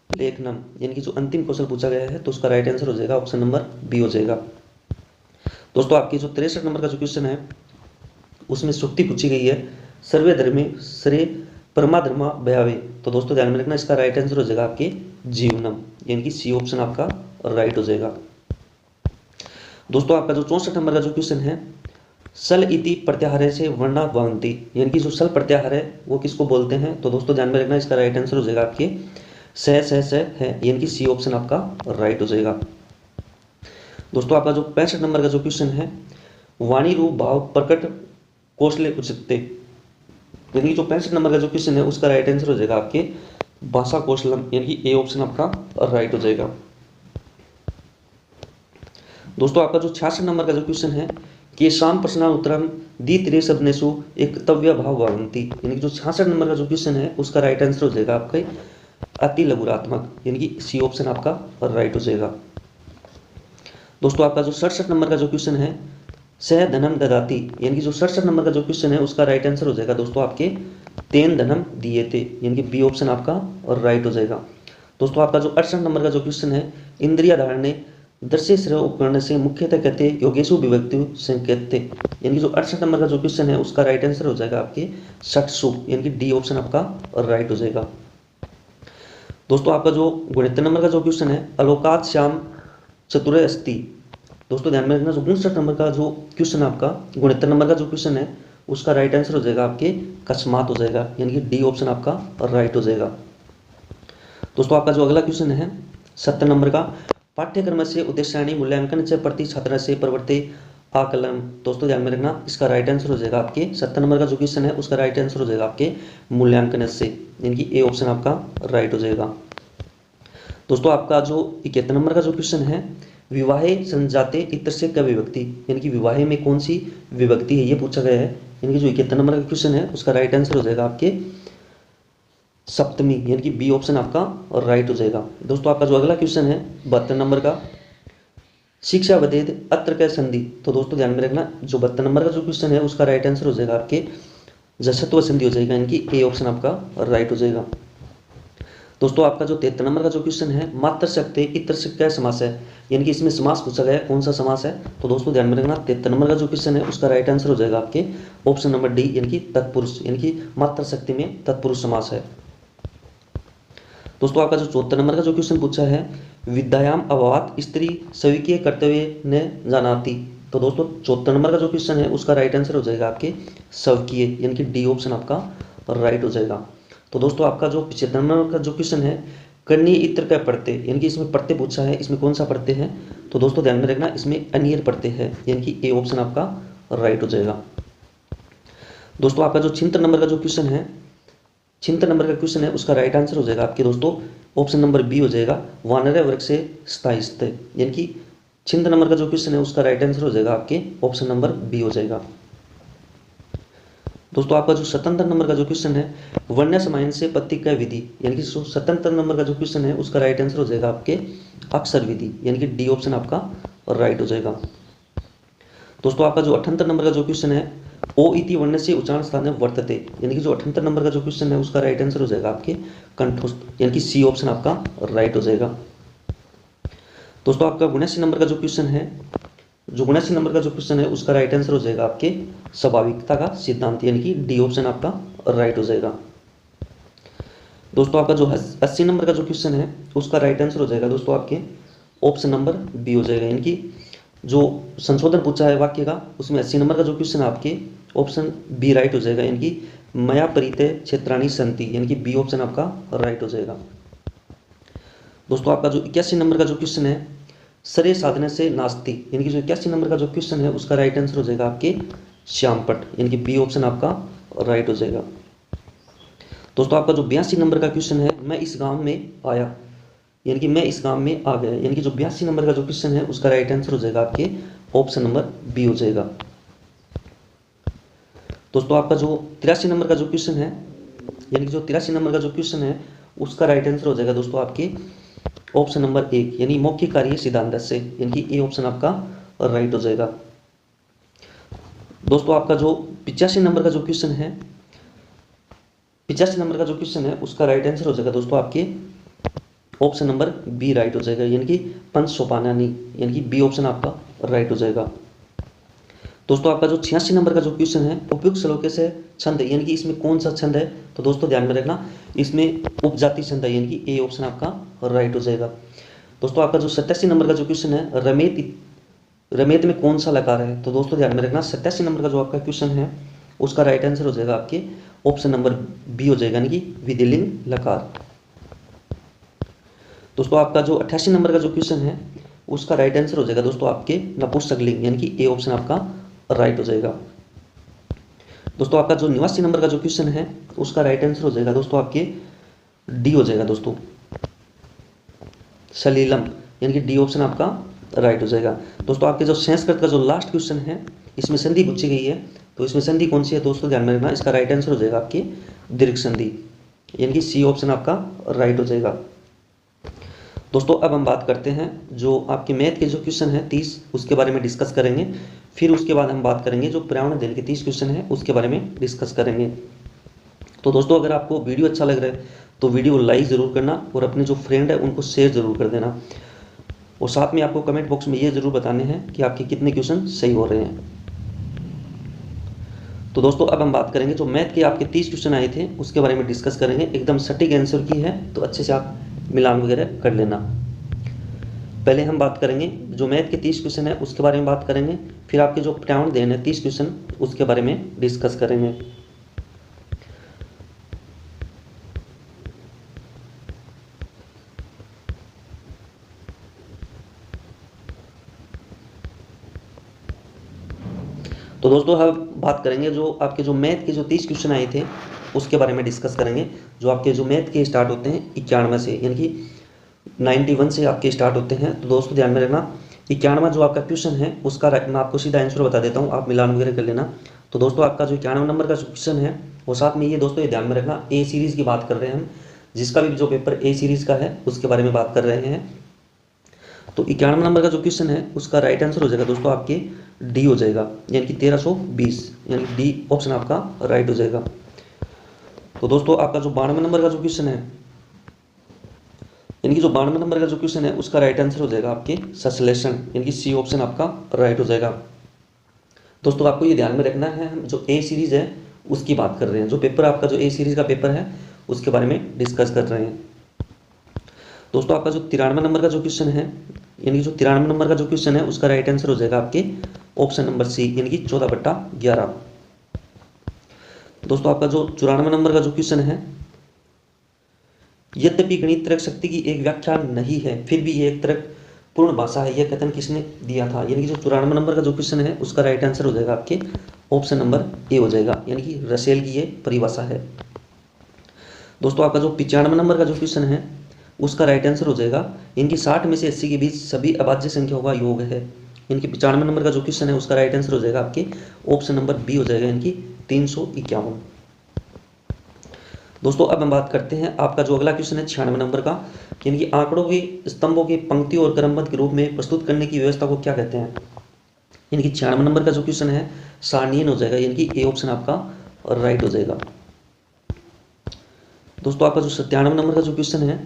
लेखनम, यानी कि जो अंतिम कौशल पूछा गया है तो उसका राइट आंसर हो जाएगा ऑप्शन नंबर बी हो जाएगा। दोस्तों आपकी जो 63 नंबर का जो क्वेश्चन है उसमें सुक्ति पूछी गई है सर्वे धर्मे श्रे परमाधर्मा भयावे। तो दोस्तों ध्यान में रखना, इसका राइट आंसर हो जाएगा आपके जीवनम, यानी कि सी ऑप्शन आपका राइट हो जाएगा। दोस्तों आपका जो 64 नंबर का जो क्वेश्चन है, सल इति प्रत्याहार से वर्णा भवन्ति, यानी कि जो सल प्रत्याहार है वो किसको बोलते हैं? तो दोस्तों ध्यान में रखना, इसका राइट आंसर हो जाएगा आपके स है, यानी कि सी ऑप्शन आपका राइट हो जाएगा। दोस्तों आपका जो 65 नंबर का जो क्वेश्चन है, वाणी रूप भाव प्रकट कौशले उचिते, यानी कि जो 65 नंबर का जो क्वेश्चन है उसका राइट आंसर हो जाएगा आपके भाषा कौशलम, यानी कि ए ऑप्शन आपका राइट हो जाएगा। दोस्तों आपका जो 66 नंबर का जो क्वेश्चन है, केशाम प्रश्नानुत्तरम द्वित्रिशब्देषु एकतव्य भाव भवन्ति, यानी कि जो 66 नंबर का जो क्वेश्चन है उसका राइट आंसर हो जाएगा आपका अति लघुरात्मक, यानी कि सी ऑप्शन आपका राइट हो जाएगा। दोस्तों आपका जो 67 नंबर का जो क्वेश्चन है, सह धनम ददाति, यानी कि जो 67 नंबर का जो क्वेश्चन है उसका राइट आंसर हो जाएगा दोस्तों आपके तेन धनम दिए थे, यानी कि बी ऑप्शन आपका राइट हो जाएगा। दोस्तों आपका जो 68 नंबर का जो क्वेश्चन है, इंद्रिय धारणे दृश्य श्रवण उपकरण से मुख्यतः कहते योगेशु विभक्ति संकेतते, यानी कि जो 68 नंबर का जो क्वेश्चन है उसका राइट आंसर हो जाएगा आपके षट्सु, यानी कि डी ऑप्शन आपका राइट हो जाएगा। दोस्तों आपका जो 69 नंबर का जो क्वेश्चन है, अलोकात श्याम चतुर अस्ति, दोस्तों ध्यान में रखना, जो 59 नंबर का जो क्वेश्चन है आपका 69 नंबर का जो क्वेश्चन है उसका राइट आंसर हो जाएगा आपके कस्मात हो जाएगा, यानी कि डी ऑप्शन आपका राइट हो जाएगा। दोस्तों आपका जो अगला क्वेश्चन है 70 नंबर का, पाठ्यक्रम से उद्देश्याणी मूल्यांकन से प्रति छात्र से प्रवृत्ति आकलन, दोस्तों ध्यान में रखना, इसका राइट आंसर हो जाएगा आपके 70 नंबर का जो क्वेश्चन है उसका राइट आंसर हो जाएगा आपके मूल्यांकन से, यानी कि ए ऑप्शन आपका राइट हो जाएगा। दोस्तों आपका जो 71 नंबर का जो क्वेश्चन है, विवाहे संजाते इतर से क्या विभक्ति, यानी कि विवाहे में कौन सी विभक्ति है ये पूछा गया है, यानी कि जो 71 नंबर का क्वेश्चन है उसका राइट आंसर हो जाएगा आपके सप्तमी, यानी कि बी ऑप्शन आपका राइट हो जाएगा। दोस्तों आपका जो अगला क्वेश्चन है 72 नंबर का, शिक्षा वदेद अत्र का संधि, तो दोस्तों ध्यान में रखना, जो 72 नंबर का जो क्वेश्चन है उसका राइट आंसर हो जाएगा आपके जसत्व संधि हो जाएगा, यानी कि ए ऑप्शन आपका राइट हो जाएगा। दोस्तों आपका जो 73 नंबर का जो क्वेश्चन है, मात्र शक्ति इतर से क्या समास है, यानी कि इसमें समास पूछा गया है, कौन सा समास है? तो दोस्तों ध्यान में रखना, 73 नंबर का जो क्वेश्चन है उसका राइट आंसर हो जाएगा आपके ऑप्शन नंबर डी, यानी कि तत्पुरुष, यानी कि मात्र शक्ति में तत्पुरुष समास है। दोस्तों आपका जो 74 नंबर का जो क्वेश्चन पूछा है, विद्यायाम अभावात स्त्री स्वीकीय कर्तव्य न जानाती, तो दोस्तों 74 नंबर का जो क्वेश्चन है उसका राइट आंसर हो जाएगा आपके स्वीकीय, यानी कि डी ऑप्शन आपका राइट हो जाएगा। तो दोस्तों आपका जो 75 नंबर का जो क्वेश्चन है, करणीय इत्र का प्रत्यय, यानी कि इसमें प्रत्यय पूछा है, इसमें कौन सा प्रत्यय है? तो दोस्तों ध्यान में रखना, इसमें अनियर प्रत्यय है, यानी कि ए ऑप्शन आपका राइट हो जाएगा। दोस्तों आपका जो 76 नंबर का जो क्वेश्चन है, 76 नंबर का क्वेश्चन है उसका राइट आंसर हो जाएगा आपके दोस्तों ऑप्शन नंबर बी हो जाएगा, वानर वर्ग से स्थायिस्थ, यानी कि 76 नंबर का जो क्वेश्चन है उसका राइट आंसर हो जाएगा आपके ऑप्शन नंबर बी हो जाएगा। दोस्तों आपका जो 77 नंबर का जो क्वेश्चन है, वन्य समायन से पत्ती का विधि, यानी कि 77 नंबर का जो क्वेश्चन है उसका राइट आंसर हो जाएगा आपके अक्षर विधि, यानी कि डी ऑप्शन आपका राइट हो जाएगा। दोस्तों आपका जो 78 नंबर का जो क्वेश्चन है, ओ इति वर्ण से उच्चारण स्थान वर्तते, यानी कि जो 78 नंबर का जो क्वेश्चन है उसका राइट आंसर हो जाएगा आपके कंठस्थ, यानी कि सी ऑप्शन आपका राइट हो जाएगा। दोस्तों आपका 79 नंबर का जो क्वेश्चन है, जो 79 नंबर का जो क्वेश्चन है उसका राइट आंसर हो जाएगा आपके स्वाभाविकता का सिद्धांत, यानी कि डी ऑप्शन आपका राइट हो जाएगा। दोस्तों आपका जो 80 नंबर का जो क्वेश्चन है उसका राइट आंसर हो जाएगा दोस्तों आपके ऑप्शन नंबर बी हो जाएगा, यानी कि जो संशोधन पूछा है वाक्य का उसमें 80 नंबर का जो क्वेश्चन है आपके ऑप्शन बी राइट हो जाएगा, यानी कि मया परितय क्षेत्राणी संति, यानी कि बी ऑप्शन आपका राइट हो जाएगा। दोस्तों आपका जो 81 नंबर का जो क्वेश्चन है, सरे साधने से नास्ति, यानी कि जो 81 नंबर का जो क्वेश्चन है उसका राइट आंसर हो जाएगा आपके श्यामपट, यानी कि बी ऑप्शन आपका राइट हो जाएगा। दोस्तों आपका जो 82 नंबर का क्वेश्चन है, मैं इस गांव में आया, यानी कि मैं इस गांव में आ गया, यानी कि जो 82 नंबर का जो क्वेश्चन है उसका राइट आंसर हो जाएगा आपके ऑप्शन नंबर बी हो जाएगा। दोस्तों आपका जो 83 नंबर का जो क्वेश्चन है, यानी कि जो 83 नंबर का जो क्वेश्चन है उसका राइट आंसर हो जाएगा दोस्तों आपके ऑप्शन नंबर 1, यानी मौखिक कार्य सिद्धांत से, यानी कि ए ऑप्शन आपका राइट हो जाएगा। दोस्तों आपका जो 85 नंबर का जो क्वेश्चन है, 85 नंबर का जो क्वेश्चन है उसका राइट आंसर हो जाएगा दोस्तों आपके ऑप्शन नंबर बी राइट हो जाएगा, यानी कि पंच सोपानानी, यानी कि बी ऑप्शन आपका राइट हो जाएगा। दोस्तों आपका जो 86 नंबर का जो क्वेश्चन है, उपयुक्त श्लोक से छंद, यानी कि इसमें कौन सा छंद है? तो दोस्तों ध्यान में रखना, इसमें उपजाति छंद है, यानी कि ए ऑप्शन आपका राइट हो जाएगा। दोस्तों आपका जो 87 नंबर का जो क्वेश्चन है, रमेत रमेत में कौन सा लकार है? तो दोस्तों ध्यान में रखना 87 नंबर का जो आपका क्वेश्चन है उसका राइट आंसर हो जाएगा आपके ऑप्शन नंबर बी हो जाएगा, यानी कि विधिलिंग लकार। दोस्तों आपका जो 88 नंबर का जो क्वेश्चन है उसका राइट आंसर हो जाएगा दोस्तों आपके नपुंसकलिंग, यानी कि ए ऑप्शन आपका राइट हो जाएगा। दोस्तों आपका जो 89 नंबर का जो क्वेश्चन है उसका राइट आंसर हो जाएगा दोस्तों आपके डी हो जाएगा दोस्तों, सलीलम, यानी कि डी ऑप्शन आपका राइट हो जाएगा। दोस्तों आपके जो संस्कृत का जो लास्ट क्वेश्चन है इसमें संधि पूछी गई है, तो इसमें संधि कौन सी है दोस्तों ध्यान में रखना, इसका राइट आंसर हो जाएगा आपकी दीर्घ संधि, यानी कि सी ऑप्शन आपका राइट हो जाएगा। दोस्तों अब हम बात करते हैं जो आपके मैथ के जो क्वेश्चन है 30 उसके बारे में डिस्कस करेंगे, फिर उसके बाद हम बात करेंगे जो पर्यावरण अध्ययन के 30 क्वेश्चन है उसके बारे में डिस्कस करेंगे। तो दोस्तों अगर आपको वीडियो अच्छा लग रहा है तो वीडियो लाइक ज़रूर करना और अपने जो फ्रेंड है उनको शेयर ज़रूर कर देना, और साथ में आपको कमेंट बॉक्स में ये ज़रूर बताने हैं कि आपके कितने क्वेश्चन सही हो रहे हैं। तो दोस्तों अब हम बात करेंगे जो मैथ के आपके 30 क्वेश्चन आए थे उसके बारे में डिस्कस करेंगे, एकदम सटीक आंसर की है तो अच्छे से आप मिलान वगैरह कर लेना। पहले हम बात करेंगे जो मैथ के 30 क्वेश्चन है उसके बारे में बात करेंगे, फिर आपके जो पर्यावरण अध्ययन है 30 क्वेश्चन उसके बारे में डिस्कस करेंगे। तो दोस्तों हम बात करेंगे जो आपके जो मैथ के जो 30 क्वेश्चन आए थे उसके बारे में डिस्कस करेंगे, जो आपके जो मैथ के स्टार्ट होते हैं 91 से, यानी कि 91 से आपके स्टार्ट होते हैं। तो दोस्तों ध्यान में रखना 91 जो आपका क्वेश्चन है उसका मैं आपको सीधा आंसर बता देता हूँ, आप मिलान वगैरह कर लेना। तो दोस्तों आपका जो 91 नंबर का जो क्वेश्चन है वो साथ में ये दोस्तों ये ध्यान में रखना ए सीरीज़ की बात कर रहे हैं हम, जिसका भी जो पेपर ए सीरीज़ का है उसके बारे में बात कर रहे हैं। तो 91 नंबर का जो क्वेश्चन है उसका राइट आंसर हो जाएगा दोस्तों आपके डी हो जाएगा, यानी कि 1320, यानी डी ऑप्शन आपका राइट हो जाएगा। तो दोस्तों आपका जो 92 नंबर का जो क्वेश्चन है, यानी कि जो 92 नंबर का जो क्वेश्चन है उसका राइट आंसर हो जाएगा आपके संश्लेषण, यानी कि सी ऑप्शन आपका राइट हो जाएगा। दोस्तों आपको ये ध्यान में रखना है हम जो ए सीरीज़ है उसकी बात कर रहे हैं, जो पेपर आपका जो ए सीरीज़ का पेपर है उसके बारे में डिस्कस कर रहे हैं। दोस्तों आपका जो 93 नंबर का जो क्वेश्चन है, यानी कि जो 93 नंबर का जो क्वेश्चन है उसका राइट आंसर हो जाएगा आपके ऑप्शन नंबर सी, यानी कि 14/11। दोस्तों आपका जो 94 नंबर का जो क्वेश्चन है, यद्यपि गणित तर्क शक्ति की एक व्याख्या नहीं है फिर भी ये एक तर्क पूर्ण भाषा है, यह कथन किसने दिया था? यानी कि जो 94 नंबर का जो क्वेश्चन है उसका राइट आंसर हो जाएगा आपके ऑप्शन नंबर ए हो जाएगा, यानी कि रसेल की ये परिभाषा है। दोस्तों आपका जो 95 नंबर का जो क्वेश्चन है उसका राइट आंसर हो जाएगा, इनकी 60 में से 80 के बीच सभी अभाज्य संख्याओं का योग है। इनकी 95 नंबर का जो क्वेश्चन है उसका राइट आंसर हो जाएगा आपके ऑप्शन नंबर बी हो जाएगा, इनकी 351। दोस्तों अब हम बात करते हैं आपका जो अगला क्वेश्चन है 96 नंबर का, यानी कि आंकड़ों के स्तंभों के पंक्ति और क्रमबद्ध के रूप में प्रस्तुत करने की व्यवस्था को क्या कहते हैं? यानी कि 96 नंबर का जो क्वेश्चन है सारणीय हो जाएगा, यानी कि ए ऑप्शन आपका राइट हो जाएगा। दोस्तों आपका जो 97 नंबर का जो क्वेश्चन है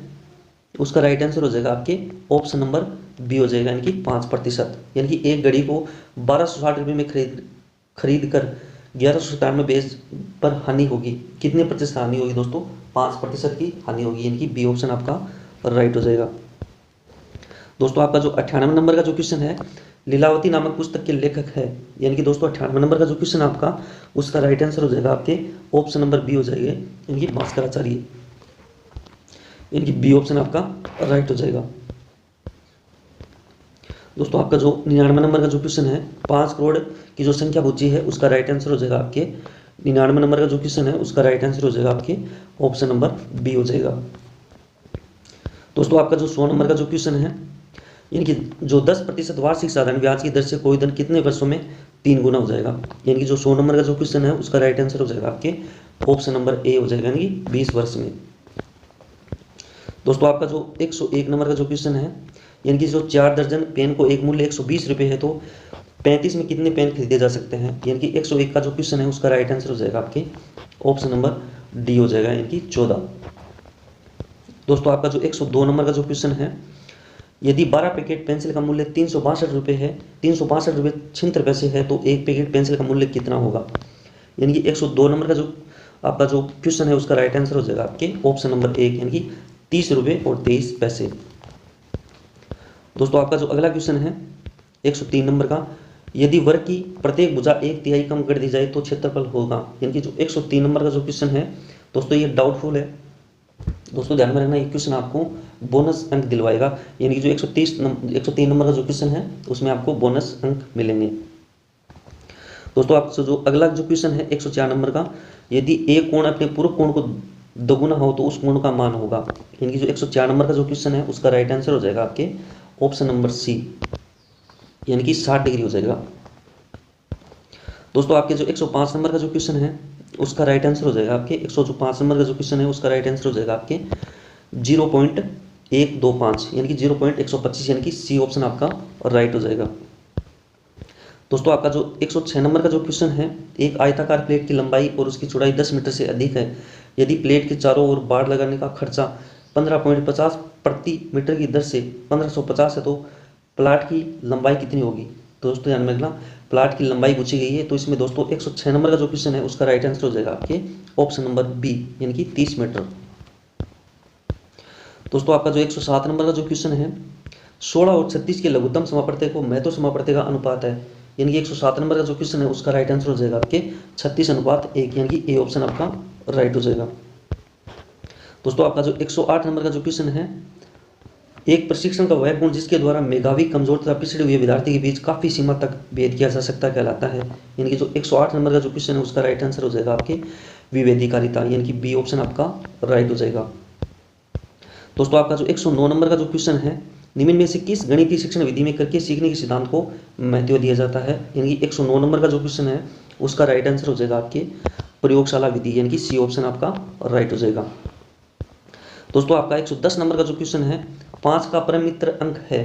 उसका राइट आंसर हो जाएगा आपके ऑप्शन नंबर बी हो जाएगा, यानी कि 5%, यानी कि एक घड़ी को 1260 रुपये में खरीद कर 1197 में बेच पर हानि होगी, कितने प्रतिशत हानि होगी दोस्तों? 5% की हानि होगी, यानी कि बी ऑप्शन आपका राइट हो जाएगा। दोस्तों आपका जो 98 नंबर का जो क्वेश्चन है लीलावती नामक पुस्तक के लेखक है, यानी कि दोस्तों 98 नंबर का जो क्वेश्चन आपका उसका राइट आंसर हो जाएगा आपके ऑप्शन नंबर बी हो जाएगा, यानी कि भास्कराचार्य, यानी कि बी ऑप्शन आपका राइट हो जाएगा। दोस्तों आपका जो 99 नंबर का जो क्वेश्चन है 5 करोड़ की जो संख्या पूछी है उसका राइट आंसर हो जाएगा आपके 99 नंबर का जो क्वेश्चन है उसका राइट आंसर हो जाएगा आपके ऑप्शन नंबर बी हो जाएगा। दोस्तों आपका जो 100 नंबर का जो क्वेश्चन है, यानी कि जो 10% वार्षिक साधारण ब्याज की दर से कोई धन कितने वर्षों में 3 गुना हो जाएगा? यानी कि जो 100 नंबर का जो क्वेश्चन है उसका राइट आंसर हो जाएगा आपके ऑप्शन नंबर ए हो जाएगा, यानी कि 20 वर्ष में। दोस्तों आपका जो 101 नंबर का जो क्वेश्चन है, यानी कि जो 4 दर्जन पेन को एक मूल्य 120 रुपये है तो 35 में कितने पेन खरीदे जा सकते हैं? यानी कि 101 का जो क्वेश्चन है उसका राइट आंसर हो जाएगा आपके ऑप्शन नंबर डी हो जाएगा, यानी कि 14। दोस्तों आपका जो 102 नंबर का जो क्वेश्चन है, यदि 12 पैकेट पेंसिल का मूल्य 362 रुपये है, 362 रुपये 76 पैसे है तो एक पैकेट पेंसिल का मूल्य कितना होगा? यानी कि 102 नंबर का जो आपका जो क्वेश्चन है उसका राइट आंसर हो जाएगा आपके ऑप्शन नंबर 1, यानी कि 30 रुपये और 23 पैसे। दोस्तों आपका जो अगला क्वेश्चन है, 103 नंबर का, यदि वर्ग की प्रत्येक भुजा 1/3 कम कर दी जाए तो क्षेत्रफल होगा। यानी कि जो 103 नंबर का जो क्वेश्चन है दोस्तों ये डाउटफुल है। दोस्तों ध्यान में रखना, ये क्वेश्चन आपको बोनस अंक दिलवाएगा। यानी कि जो 103 नंबर का जो क्वेश्चन है उसमें आपको बोनस अंक मिलेंगे। दोस्तों आपसे जो अगला जो क्वेश्चन है 104 नंबर का, यदि एक कोण अपने पूर्व कोण को दोगुना हो तो उस कोण का मान होगा। यानी कि जो 104 नंबर का जो क्वेश्चन है उसका राइट आंसर हो जाएगा आपके ऑप्शन नंबर सी, यानी कि 60 डिग्री हो जाएगा। दोस्तों आपके जो 105 नंबर का जो क्वेश्चन है उसका राइट आंसर हो जाएगा आपके 105 नंबर का जो क्वेश्चन है उसका राइट आंसर हो जाएगा आपके 0.125, यानी कि 0.125, यानी कि सी ऑप्शन आपका राइट हो जाएगा। दोस्तों आपका जो 106 नंबर का जो क्वेश्चन है, एक आयताकार प्लेट की लंबाई और उसकी चौड़ाई 10 मीटर से अधिक है। यदि प्लेट के चारों ओर बाड़ लगाने का खर्चा 15.50 प्रति मीटर की दर से 1550 है तो प्लाट की लंबाई कितनी होगी। तो दोस्तों ध्यान में रखना, प्लाट की लंबाई पूछी गई है, तो इसमें दोस्तों 106 नंबर का जो क्वेश्चन है उसका राइट आंसर हो जाएगा आपके ऑप्शन नंबर बी, यानी कि 30 मीटर। दोस्तों आपका जो 107 नंबर का जो क्वेश्चन है, 16 और 36 के लघुत्तम समापवर्तक को महत्व समापवर्तक का अनुपात है। यानी कि 107 नंबर का जो क्वेश्चन है उसका राइट आंसर हो जाएगा आपके 36:1, यानी कि ए ऑप्शन आपका राइट हो जाएगा। दोस्तों आपका जो 108 नंबर का जो क्वेश्चन है, एक प्रशिक्षण का वह गुण जिसके द्वारा मेधावी, कमजोर तथा पिछड़े हुए विद्यार्थी के बीच काफी सीमा तक भेद किया जा सकता कहलाता है। यानी कि जो 108 नंबर का जो क्वेश्चन है उसका राइट आंसर हो जाएगा आपके विभेदीकारिता, यानी कि बी ऑप्शन आपका राइट हो जाएगा। दोस्तों आपका जो 109 नंबर का जो क्वेश्चन है, निम्न में से किस गणितीय शिक्षण विधि में करके सीखने के सिद्धांत को महत्व दिया जाता है। यानी कि 109 नंबर का जो क्वेश्चन है उसका राइट आंसर हो जाएगा आपके प्रयोगशाला विधि, यानी कि सी ऑप्शन आपका राइट हो जाएगा। दोस्तों आपका 110 नंबर का जो क्वेश्चन है, 5 का परम मित्र अंक है।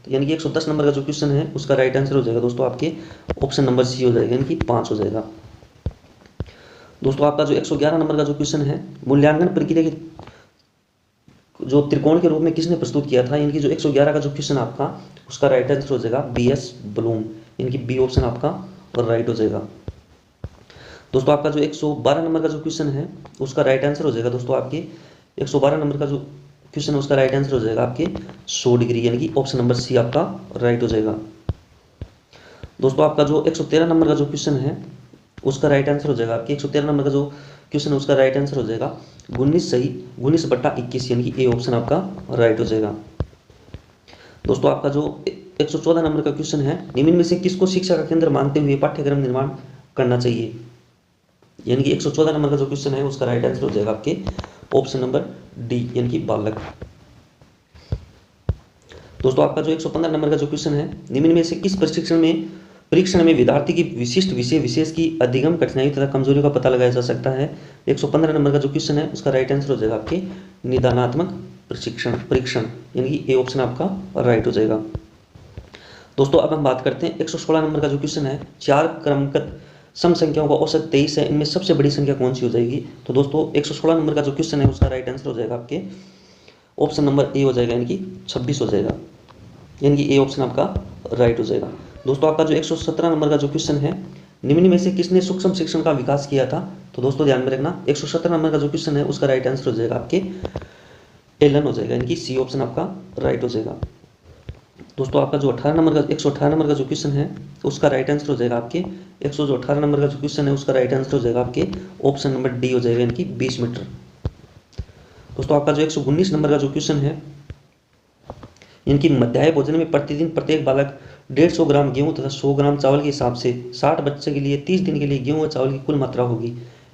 यानी कि 110 नंबर का जो क्वेश्चन है उसका राइट आंसर हो जाएगा दोस्तों आपके ऑप्शन नंबर सी हो जाएगा, यानी कि 5 हो जाएगा। दोस्तों आपका जो 111 नंबर का जो क्वेश्चन है, मूल्यांकन प्रक्रिया की जो त्रिकोण के रूप में किसने प्रस्तुत किया था। यानी कि जो 111 का जो क्वेश्चन आपका उसका राइट आंसर हो जाएगा BS ब्लूम, यानी कि बी ऑप्शन आपका राइट हो जाएगा। दोस्तों आपका जो 112 नंबर का जो क्वेश्चन है उसका राइट आंसर हो जाएगा दोस्तों आपके 112 नंबर का जो क्वेश्चन है उसका राइट आंसर हो जाएगा आपके 100 डिग्री, यानी कि ऑप्शन नंबर सी आपका राइट हो जाएगा। दोस्तों आपका जो 113 नंबर का जो क्वेश्चन है उसका राइट आंसर हो जाएगा आपके 113 नंबर का जो क्वेश्चन है उसका राइट आंसर हो जाएगा 19/21, यानी कि ए ऑप्शन आपका राइट हो जाएगा। दोस्तों आपका जो 114 नंबर का क्वेश्चन है, निम्न में से किसको शिक्षा का केंद्र मानते हुए पाठ्यक्रम निर्माण करना चाहिए। यानी कि 114 नंबर का जो क्वेश्चन है उसका राइट आंसर हो जाएगा आपके ऑप्शन नंबर डी, यानी कि बालक। दोस्तों आपका जो 115 नंबर का जो क्वेश्चन है, निम्न में से किस परीक्षण में विद्यार्थी की विशिष्ट विषय विशेष की अधिगम कठिनाई तथा कमजोरियों का पता लगाया जा सकता है। 115 नंबर का जो क्वेश्चन है उसका राइट आंसर हो जाएगा आपके निदानात्मक परीक्षण, यानी कि ए ऑप्शन आपका राइट हो जाएगा। दोस्तों अब हम बात करते हैं 116 नंबर का जो क्वेश्चन है, 4 क्रमांकित सम संख्याओं का औसत 23 है, इनमें सबसे बड़ी संख्या कौन सी हो जाएगी। तो दोस्तों 116 नंबर का जो क्वेश्चन है उसका राइट आंसर हो जाएगा आपके ऑप्शन नंबर ए हो जाएगा, यानी कि 26 हो जाएगा, यानी कि ए ऑप्शन आपका राइट हो जाएगा। दोस्तों आपका जो 117 नंबर का जो क्वेश्चन है, निम्न में से किसने सूक्ष्म शिक्षण का विकास किया था। तो दोस्तों ध्यान में रखना, 117 नंबर का जो क्वेश्चन है उसका राइट आंसर हो जाएगा आपके एलन हो जाएगा, यानी कि सी ऑप्शन आपका राइट हो जाएगा। दोस्तों आपका जो 118 नंबर का जो क्वेश्चन है उसका राइट आंसर हो जाएगा आपके 118 नंबर का जो क्वेश्चन है उसका राइट आंसर हो जाएगा आपके ऑप्शन नंबर डी हो जाएगा, यानी कि 20 मीटर। दोस्तों आपका जो 119 नंबर का जो क्वेश्चन है, इनकी मध्याह्न भोजन में प्रतिदिन प्रत्येक बालक 150 ग्राम गेहूं तथा 100 ग्राम चावल के हिसाब से 60 बच्चे के लिए 30 दिन के लिए गेहूं और चावल की कुल मात्रा होगी।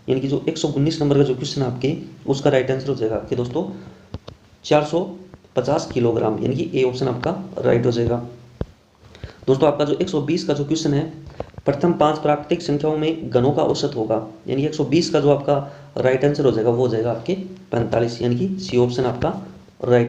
यानी कि जो 119 नंबर का जो क्वेश्चन आपके उसका राइट आंसर हो जाएगा आपके दोस्तों 450 किलोग्राम, यानी कि ए ऑप्शन आपका राइट हो जाएगा। दोस्तों आपका जो 120 का जो क्वेश्चन है, प्रथम 5 प्राकृतिक संख्याओं में घनों का औसत होगा। यानी 120 का जो आपका राइट आंसर हो जाएगा वो हो जाएगा आपके 45, यानी कि सी ऑप्शन आपका राइट।